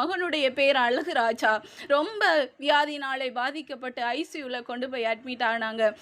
மகனுடைய பேர் அழகுராஜா. ரொம்ப வியாதினாலே பாதிக்கப்பட்டு ஐசியூவில் கொண்டு போய் அட்மிட் ஆனாங்க.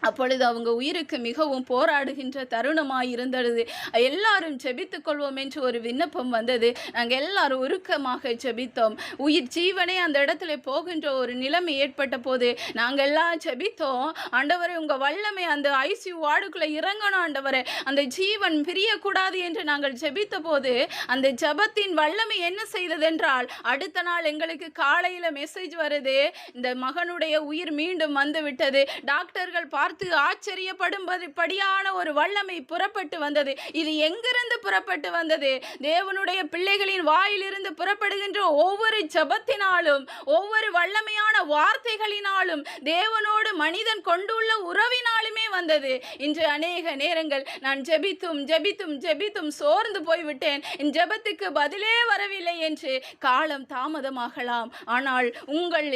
அப்பொழுது அவங்க உயிருக்கு மிகவும் போராடுகின்ற தருணமாய் இருந்தது. எல்லாரும் ஜெபித்துக் கொள்வோம் என்று ஒரு விண்ணப்பம் வந்தது. நாங்கள் எல்லாரும் உருக்கமாக ஜெபித்தோம். உயிர் ஜீவனே அந்த இடத்துல போகின்ற ஒரு நிலைமை ஏற்பட்ட போது நாங்கள் எல்லாம் ஜெபித்தோம். ஆண்டவரே, உங்கள் வல்லமை அந்த ஐசியூ வார்டுக்குள்ளே இறங்கணும் ஆண்டவரே, அந்த ஜீவன் பிரியக்கூடாது என்று நாங்கள் ஜெபித்த போது அந்த ஜெபத்தின் வல்லமை என்ன செய்ததென்றால், அடுத்த நாள் எங்களுக்கு காலையில் மெசேஜ் வருது, இந்த மகனுடைய உயிர் மீண்டும் வந்து விட்டது. டாக்டர்கள் பார்த்து ஆச்சரியப்படும்படியான ஒரு வல்லமை புறப்பட்டு வந்தது. இது எங்கிருந்து புறப்பட்டு வந்தது? தேவனுடைய பிள்ளைகளின் வாயிலிருந்து புறப்படுகின்ற ஒவ்வொரு ஜெபத்தினாலும், ஒவ்வொரு வல்லமையான வார்த்தைகளினாலும், தேவனோடு மனிதன் கொண்டுள்ள உறவினாலுமே வந்தது. இன்று அநேக நேரங்கள் நான் ஜெபித்தும் ஜெபித்தும் ஜெபித்தும் சோர்ந்து போய்விட்டேன், என் ஜெபத்துக்கு பதிலே வரவில்லை என்று காலம் தாமதமாகலாம். ஆனால்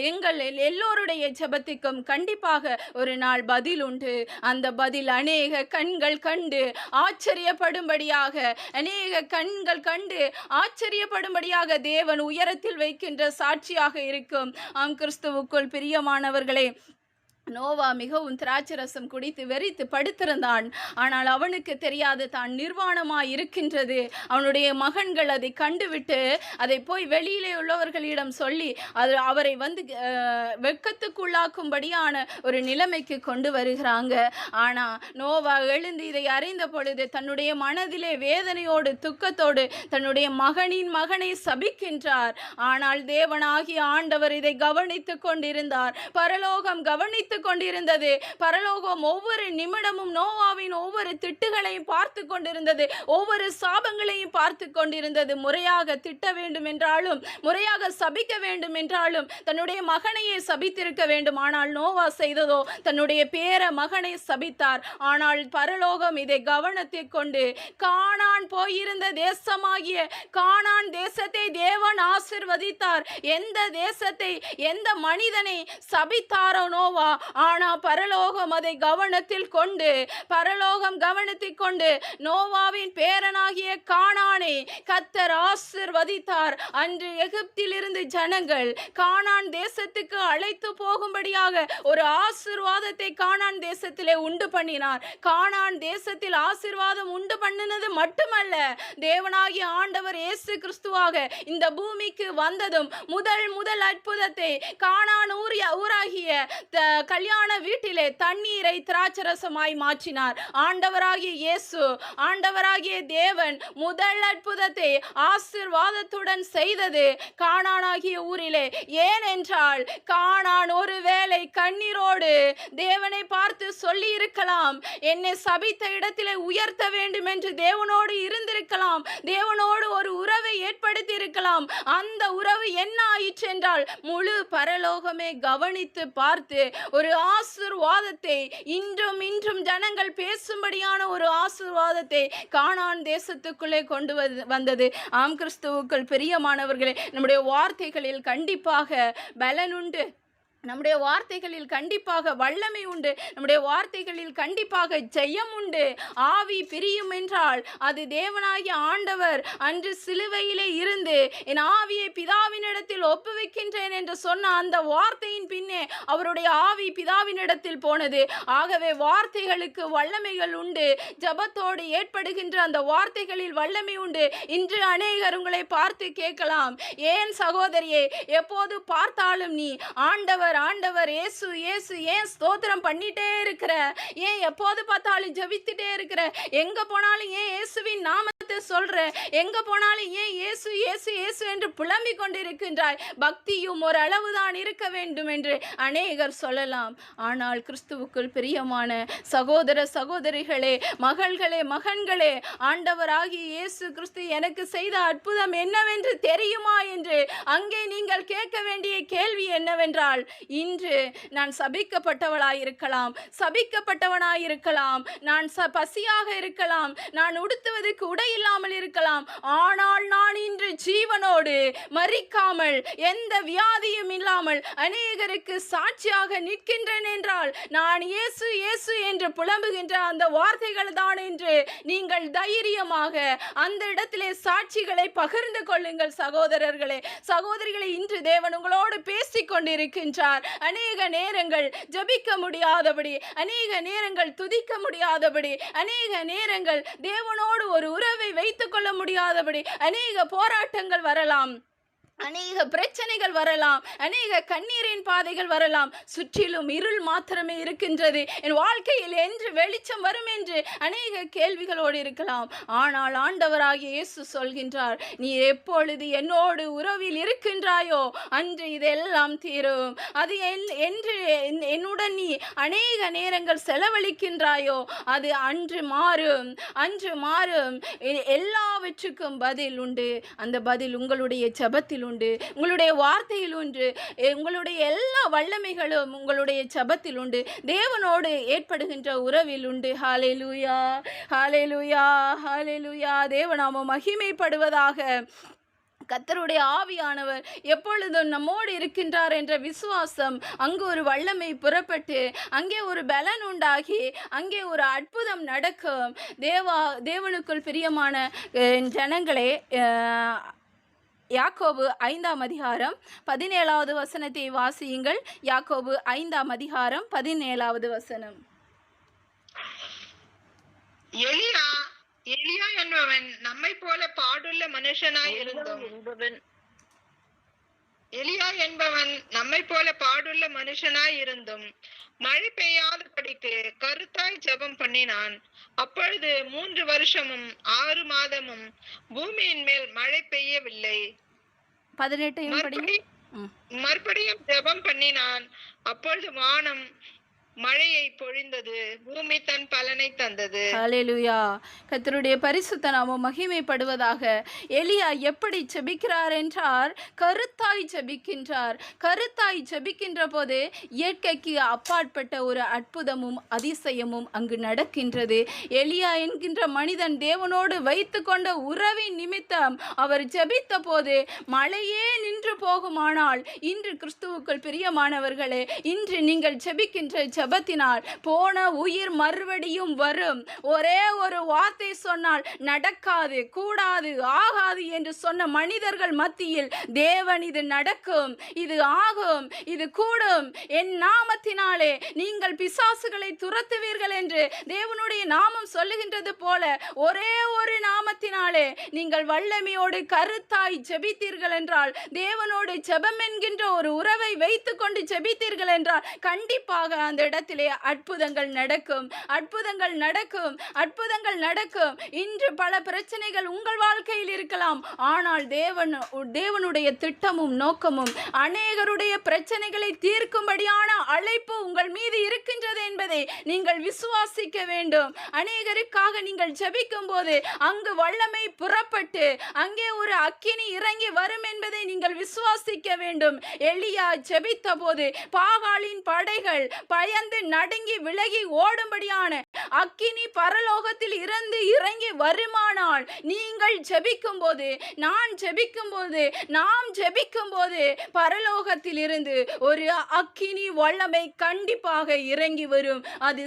எங்கள் எல்லோருடைய ஜெபத்துக்கும் கண்டிப்பாக ஒரு நாள் பதில் உண்டு. அந்த பதில் அநேக கண்கள் கண்டு ஆச்சரியப்படும்படியாக, அநேக கண்கள் கண்டு ஆச்சரியப்படும்படியாக தேவன் உயரத்தில் வைக்கின்ற சாட்சியாக இருக்கும். ஆம், கிறிஸ்துவுக்குள் பிரியமானவர்களே, நோவா மிகவும் திராட்சரசம் குடித்து வெறித்து படுத்திருந்தான். ஆனால் அவனுக்கு தெரியாது தான் நிர்வாணமாய் இருக்கின்றது. அவனுடைய மகன்கள் அதை கண்டுவிட்டு அதை போய் வெளியிலே உள்ளவர்களிடம் சொல்லி அவரை வெட்கத்துக்குள்ளாக்கும்படியான ஒரு நிலைமைக்கு கொண்டு வருகிறாங்க. ஆனால் நோவா எழுந்து இதை அறிந்த பொழுது தன்னுடைய மனதிலே வேதனையோடு துக்கத்தோடு தன்னுடைய மகனை சபிக்கின்றார். ஆனால் தேவனாகிய ஆண்டவர் இதை கவனித்து கொண்டிருந்தார். பரலோகம் கவனித்து கொண்டிருந்தது. பரலோகம் ஒவ்வொரு நிமிடமும் நோவாவின் ஒவ்வொரு திட்டுகளையும் பார்த்து கொண்டிருந்தது, ஒவ்வொரு சாபங்களையும் பார்த்து கொண்டிருந்தது. முறையாக திட்ட வேண்டும் என்றாலும், முறையாக சபிக்க வேண்டும் என்றாலும் தன்னுடைய மகனையே சபித்திருக்க வேண்டும். ஆனால் நோவா செய்ததோ தன்னுடைய பேர மகனை சபித்தார். ஆனால் பரலோகம் இதை கவனத்தில் கொண்டு கானான் போயிருந்த தேசமாகிய கானான் தேசத்தை தேவன் ஆசீர்வதித்தார். எந்த தேசத்தை, எந்த மனிதனை சபித்தாரோ நோவா, ஆனால் பரலோகம் அதை கவனத்தில் கொண்டு நோவாவின் பேரனாகிய கானானை கர்த்தர் ஆசீர்வதித்தார். அன்று எகிப்திலிருந்து ஜனங்கள் கானான் தேசத்துக்கு அழைத்து போகும்படியாக ஒரு ஆசீர்வாதத்தை கானான் தேசத்திலே உண்டு பண்ணினார். கானான் தேசத்தில் ஆசீர்வாதம் உண்டு பண்ணினது மட்டுமல்ல, தேவனாகிய ஆண்டவர் இயேசு கிறிஸ்துவாக இந்த பூமிக்கு வந்ததும் முதல் அற்புதத்தை கானான் ஊராகிய கல்யாண வீட்டிலே தண்ணீரை திராட்சரசமாய் மாற்றினார். ஆண்டவராகிய இயேசு, ஆண்டவராகிய தேவன் முதல் அற்புதத்தை ஆசீர்வாதத்துடன் செய்தது கானானாகிய ஊரிலே. ஏனென்றால் கானான் ஒருவேளை கண்ணீரோடு தேவனை பார்த்து சொல்லி இருக்கலாம், என்னை சபித்த இடத்திலே உயர்த்த வேண்டும் என்று தேவனோடு இருந்திருக்கலாம், தேவனோடு ஒரு உறவை ஏற்படுத்தி இருக்கலாம். அந்த உறவு என்ன ஆயிற்று என்றால், முழு பரலோகமே கவனித்து பார்த்து ஒரு ஆசீர்வாதத்தை, இன்றும் ஜனங்கள் பேசும்படியான ஒரு ஆசீர்வாதத்தை கானான் தேசத்துக்குள்ளே கொண்டு வந்தது. ஆம், கிறிஸ்துவுக்குள் பிரியமானவர்களே, நம்முடைய வார்த்தைகளில் கண்டிப்பாக பலன் உண்டு. நம்முடைய வார்த்தைகளில் கண்டிப்பாக வல்லமை உண்டு. நம்முடைய வார்த்தைகளில் கண்டிப்பாக ஜெயம் உண்டு. ஆவி பிரியும் என்றால் அது தேவனாகிய ஆண்டவர் அன்று சிலுவையிலே இருந்து என் ஆவியை பிதாவினிடத்தில் ஒப்புவிக்கின்றேன் என்று சொன்ன அந்த வார்த்தையின் பின்னே அவருடைய ஆவி பிதாவினிடத்தில் போனது. ஆகவே வார்த்தைகளுக்கு வல்லமைகள் உண்டு. ஜபத்தோடு ஏற்படுகின்ற அந்த வார்த்தைகளில் வல்லமை உண்டு. இன்று அநேகர் உங்களை பார்த்து கேட்கலாம், ஏன் சகோதரியே எப்போது பார்த்தாலும் நீ ஆண்டவர் இயேசு இயேசு ஏன் ஸ்தோத்திரம் பண்ணிட்டே இருக்கிற, ஏன் எப்போது பார்த்தாலும் ஜெபித்துட்டே இருக்கிற, எங்க போனாலும் ஏன் இயேசுவின் நாமத்தை சொல்ற, எங்க போனாலும் ஏன் இயேசு இயேசு இயேசு என்று புலம்பிக் கொண்டிருக்கின்றாய், பக்தியும் ஒரு அளவுதான் இருக்க வேண்டும் என்று அநேகர் சொல்லலாம். ஆனால் கிறிஸ்துவுக்குள் பிரியமான சகோதர சகோதரிகளே, மகள்களே, மகன்களே, ஆண்டவராகிய இயேசு கிறிஸ்து எனக்கு செய்த அற்புதம் என்னவென்று தெரியுமா என்று அங்கே நீங்கள் கேட்க வேண்டிய கேள்வி என்னவென்றால், இன்று நான் சபிக்கப்பட்டவனாயிருக்கலாம், நான் பசியாக இருக்கலாம், நான் உடுத்துவதற்கு உடை இல்லாமல் இருக்கலாம், ஆனால் நான் இன்று ஜீவனோடு மரிக்காமல் எந்த வியாதியும் இல்லாமல் அநேகருக்கு சாட்சியாக நிற்கின்றேன் என்றால் நான் இயேசு இயேசு என்று புலம்புகின்ற அந்த வார்த்தைகள் தான் என்று நீங்கள் தைரியமாக அந்த இடத்திலே சாட்சிகளை பகிர்ந்து கொள்ளுங்கள் சகோதரர்களே. சகோதரிகளை, இன்று தேவன் உங்களோடு பேசிக் கொண்டிருக்கின்றார். அநேக நேரங்கள் ஜெபிக்க முடியாதபடி, அநேக நேரங்கள் துதிக்க முடியாதபடி, அநேக நேரங்கள் தேவனோடு ஒரு உறவை வைத்துக் கொள்ள முடியாதபடி அநேக போராட்டங்கள் வரலாம், அநேக பிரச்சனைகள் வரலாம், அநேக கண்ணீரின் பாதைகள் வரலாம். சுற்றிலும் இருள் மாத்திரமே இருக்கின்றது, என் வாழ்க்கையில் என்று வெளிச்சம் வரும் என்று அநேக கேள்விகளோடு இருக்கலாம். ஆனால் ஆண்டவராகிய இயேசு சொல்கின்றார், நீ எப்பொழுது என்னோடு உறவில் இருக்கின்றாயோ அன்று இதெல்லாம் தீரும். அது என்று என்னுடன் நீ அநேக நேரங்கள் செலவழிக்கின்றாயோ அது அன்று மாறும், அன்று மாறும். எல்லாவற்றுக்கும் பதில் உண்டு. அந்த பதில் உங்களுடைய ஜெபத்தில் உண்டு, உங்களுடைய வார்த்தையில் உண்டு, உங்களுடைய எல்லா வல்லமைகளும் உங்களுடைய ஜெபத்தில் உண்டு, தேவனோடு ஏற்படுகின்ற உறவில் உண்டு. ஹல்லேலூயா, ஹல்லேலூயா, ஹல்லேலூயா. தேவநாமம் மகிமைப்படுவதாக. கர்த்தருடைய ஆவியானவர் எப்பொழுதும் நம்மோடு இருக்கின்றார் என்ற விசுவாசம், அங்கு ஒரு வல்லமை புறப்பட்டு, அங்கே ஒரு பலன் உண்டாகி, அங்கே ஒரு அற்புதம் நடக்கும். தேவனுக்குள் பிரியமான ஜனங்களே, யாக்கோபு 5ஆம் அதிகாரம் 17வது வசனத்தை வாசியுங்கள். யாக்கோபு 5ஆம் அதிகாரம் 17வது வசனம். எலியா என்பவன் நம்மை போல பாடுள்ள மனுஷனாய் இருந்தும் மழை பெய்யாதபடிக்கு கருத்தாய் ஜெபம் பண்ணினான். அப்பொழுது 3 வருஷமும் 6 மாதமும் பூமியின் மேல் மழை பெய்யவில்லை. 18 மறுபடியும் ஜெபம் பண்ணினான். அப்பொழுது வானம் மழையை பொழிந்தது, பூமி தன் பலனை தந்தது. ஹல்லேலூயா. கர்த்தருடைய பரிசுத்த நாமம் மகிமைப்படுவதாக. எலியா எப்படி ஜெபிக்கிறார் என்றால், கருத்தாய் ஜெபிக்கின்றார். கருத்தாய் ஜெபிக்கின்ற போது இயற்கைக்கு அப்பாற்பட்ட ஒரு அற்புதமும் அதிசயமும் அங்கு நடக்கின்றது. எலியா என்கின்ற மனிதன் தேவனோடு வைத்து கொண்ட உறவின் நிமித்தம் அவர் ஜெபித்த போது மழையே நின்று போகுமானால், இன்று கிறிஸ்துவுக்குள் பிரியமானவர்களே, இன்று நீங்கள் ஜெபிக்கின்ற ஜெபத்தினால் போன உயிர் மறுபடியும் வரும். ஒரே ஒரு வார்த்தை சொன்னால் நடக்காது, கூடாது, ஆகாது என்று சொன்ன மனிதர்கள் மத்தியில் தேவன் இது நடக்கும், இது ஆகும், இது கூடும், என் நாமத்தினாலே நீங்கள் பிசாசுகளை துரத்துவீர்கள் என்று தேவனுடைய நாமம் சொல்லுகின்றது போல, ஒரே ஒரு நாமத்தினாலே நீங்கள் வல்லமையோடு கருத்தாய் ஜெபித்தீர்கள் என்றால், தேவனோடு ஜெபம் என்கின்ற ஒரு உறவை வைத்துக் கொண்டு ஜெபித்தீர்கள் என்றால், கண்டிப்பாக அந்த இடத்திலே அற்புதங்கள் நடக்கும், அற்புதங்கள் நடக்கும், அற்புதங்கள் நடக்கும். இன்று பல பிரச்சனைகள் உங்கள் வாழ்க்கையில் இருக்கலாம், ஆனால் தேவனுடைய திட்டமும் நோக்கமும் அநேகருடைய பிரச்சனைகளை தீர்க்கும்படியான அழைப்பு உங்கள் மீது இருக்கின்றது என்பதை நீங்கள் விசுவாசிக்க வேண்டும். அநேகருக்காக நீங்கள் ஜெபிக்கும் போது அங்கு வல்லமை புறப்பட்டு அங்கே ஒரு அக்கினி இறங்கி வரும் என்பதை நீங்கள் விசுவாசிக்க வேண்டும். எலியா ஜெபித்த போது பாகாலின் படைகள் பயந்து நடுங்கி விலகி ஓடும்படியான அக்கினி பரலோகத்தில் இருந்து இறங்கி வருமானால், நீங்கள் ஜெபிக்கும் போது, நான் ஜெபிக்கும் போது, நாம் ஜெபிக்கும் போது பரலோகத்தில் இருந்து ஒரு அக்கினி வல்லமை கண்டிப்பாக இறங்கி வரும். அது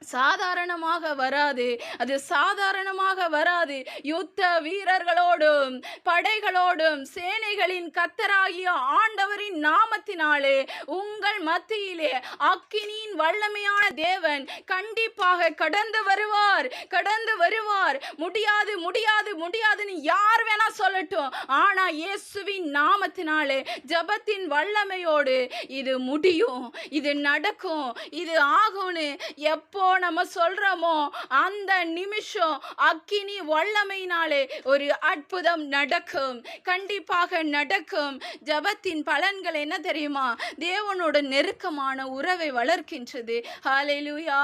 சாதாரணமாக வராது, அது சாதாரணமாக வராது. யுத்த வீரர்களோடும் படைகளோடும் சேனைகளின் கர்த்தராகிய ஆண்டவரின் நாமத்தினாலே உங்கள் மத்தியிலே அக்கினியின் வல்லமையான தேவன் கண்டிப்பாக கடந்து வருவார், கடந்து வருவார். முடியாது முடியாது முடியாதுன்னு யார் வேணா சொல்லட்டும், ஆனா இயேசுவின் நாமத்தினாலே ஜெபத்தின் வல்லமையோடு இது முடியும், இது நடக்கும், இது ஆகும்னு எப்போ நம்ம சொல்றோமோ அந்த நிமிஷம் அக்கினி வல்லமையினாலே ஒரு அற்புதம் நடக்கும், கண்டிப்பாக நடக்கும். ஜெபத்தின் பலன்கள் என்ன தெரியுமா? தேவனோட நெருக்கமான உறவை வளர்க்கின்றது. ஹல்லேலூயா,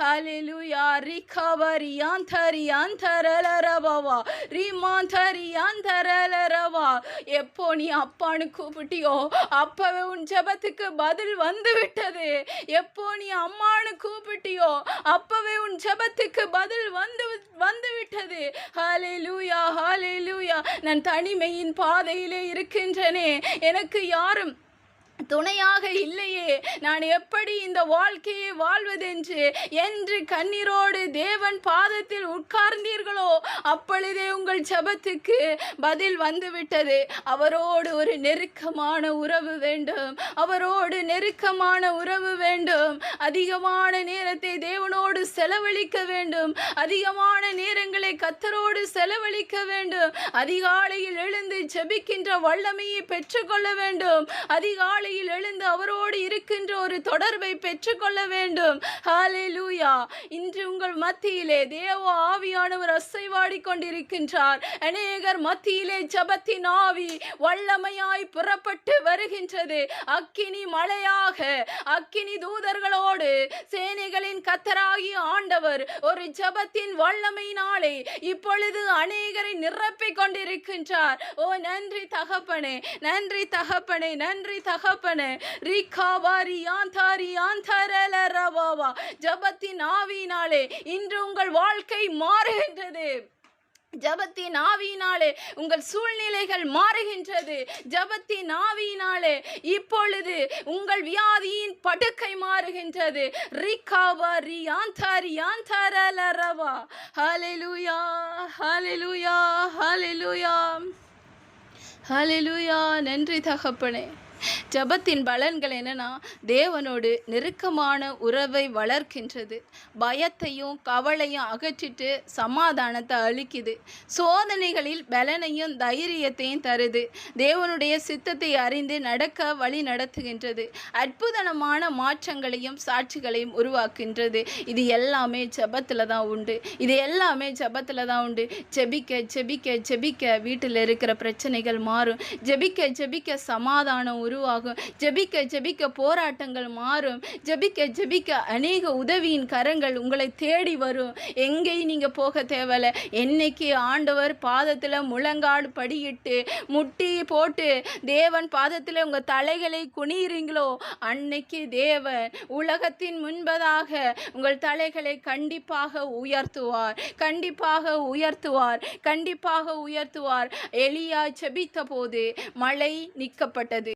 ஹல்லேலூயா. ரிகவரி ஆந்தரி ஆந்தரலரவா ரிமாந்தரி ஆந்தரலரவா. எப்போ நீ அப்பான்னு கூப்பிட்டியோ அப்பவே உன் ஜெபத்துக்கு பதில் வந்து விட்டது. எப்போ நீ அம்மான்னு கூப்பிட்டியோ அப்பவே உன் ஜெபத்துக்கு பதில் வந்து விட்டது. ஹல்லேலூயா, ஹல்லேலூயா. நான் தனிமையின் பாதையிலே இருக்கின்றனே, எனக்கு யாரும் துணையாக இல்லையே, நான் எப்படி இந்த வாழ்க்கையை வாழ்வதென்று என்று கண்ணீரோடு தேவன் பாதத்தில் உட்கார்ந்தீர்களோ, அப்பொழுதே உங்கள் ஜெபத்துக்கு பதில் வந்துவிட்டது. அவரோடு ஒரு நெருக்கமான உறவு வேண்டும், அவரோடு நெருக்கமான உறவு வேண்டும். அதிகமான நேரத்தை தேவனோடு செலவழிக்க வேண்டும், அதிகமான நேரங்களை கர்த்தரோடு செலவழிக்க வேண்டும். அதிகாலையில் எழுந்து ஜெபிக்கின்ற வல்லமையை பெற்றுக்கொள்ள வேண்டும். அதிகாலையில் எழுந்து அவரோடு இருக்கின்ற ஒரு தொடர்பை பெற்றுக்கொள்ள வேண்டும். ஹல்லேலூயா. இன்று உங்கள் மத்தியிலே தேவ ஆவியானவர் அசைவாடி கொண்டிருக்கின்றார். அநேகர் மத்தியிலே ஜெபத்தின் ஆவி வல்லமையாய் புறப்பட்டு வருகின்றது. அக்கினி மழையாக, அக்கினி தூதர்களோடு சேனைகளின் கர்த்தராகிய ஆண்டவர் ஒரு ஜெபத்தின் வல்லமையினாலே இப்பொழுது அநேகரை நிரப்பிக் கொண்டிருக்கின்றார். ஓ நன்றி தகப்பனே, நன்றி தகப்பனே, நன்றி தகப்பனே. ரிகாபாரி ஆந்தாரி ஆந்தரல ரவாவா. ஜெபத்தின் ஆவியினாலே இன்று உங்கள் வாழ்க்கை மாறுகின்றது. ஜெபத்தின் ஆவியினாலே உங்கள் சூழ்நிலைகள் மாறுகின்றது. ஜெபத்தின் ஆவியினாலே இப்பொழுது உங்கள் வியாதியின் படுக்கை மாறுகின்றது. ரிகாபாரி ஆந்தாரி ஆந்தரல ரவா. ஹல்லேலூயா, ஹல்லேலூயா, ஹல்லேலூயா, ஹல்லேலூயா. நன்றி தகப்பனே. ஜெபத்தின் பலன்கள் என்னன்னா, தேவனோடு நெருக்கமான உறவை வளர்க்கின்றது. பயத்தையும் கவலையும் அகற்றிட்டு சமாதானத்தை அளிக்குது. சோதனைகளில் பலனையும் தைரியத்தையும் தருது. தேவனுடைய சித்தத்தை அறிந்து நடக்க வழி நடத்துகின்றது. அற்புதமான மாற்றங்களையும் சாட்சிகளையும் உருவாக்குகின்றது. இது எல்லாமே ஜெபத்தில் தான் உண்டு. இது எல்லாமே ஜெபத்தில் தான் உண்டு. ஜெபிக்க ஜெபிக்க ஜெபிக்க வீட்டில் இருக்கிற பிரச்சனைகள் மாறும். ஜெபிக்க ஜெபிக்க சமாதானம் உருவாகும். ஜெபிக்க ஜெபிக்க போராட்டங்கள் மாறும். ஜெபிக்க ஜெபிக்க அநேக உதவியின் கரங்கள் உங்களை தேடி வரும். எங்கேயும் நீங்க போக தேவையில்ல. என்னைக்கு ஆண்டவர் பாதத்துல முழங்காடு படியிட்டு முட்டி போட்டு தேவன் பாதத்துல உங்க தலைகளை குனிறீங்களோ, அன்னைக்கு தேவன் உலகத்தின் முன்பதாக உங்கள் தலைகளை கண்டிப்பாக உயர்த்துவார், கண்டிப்பாக உயர்த்துவார், கண்டிப்பாக உயர்த்துவார். எலியா ஜெபித்த போது மழை நிற்கப்பட்டது.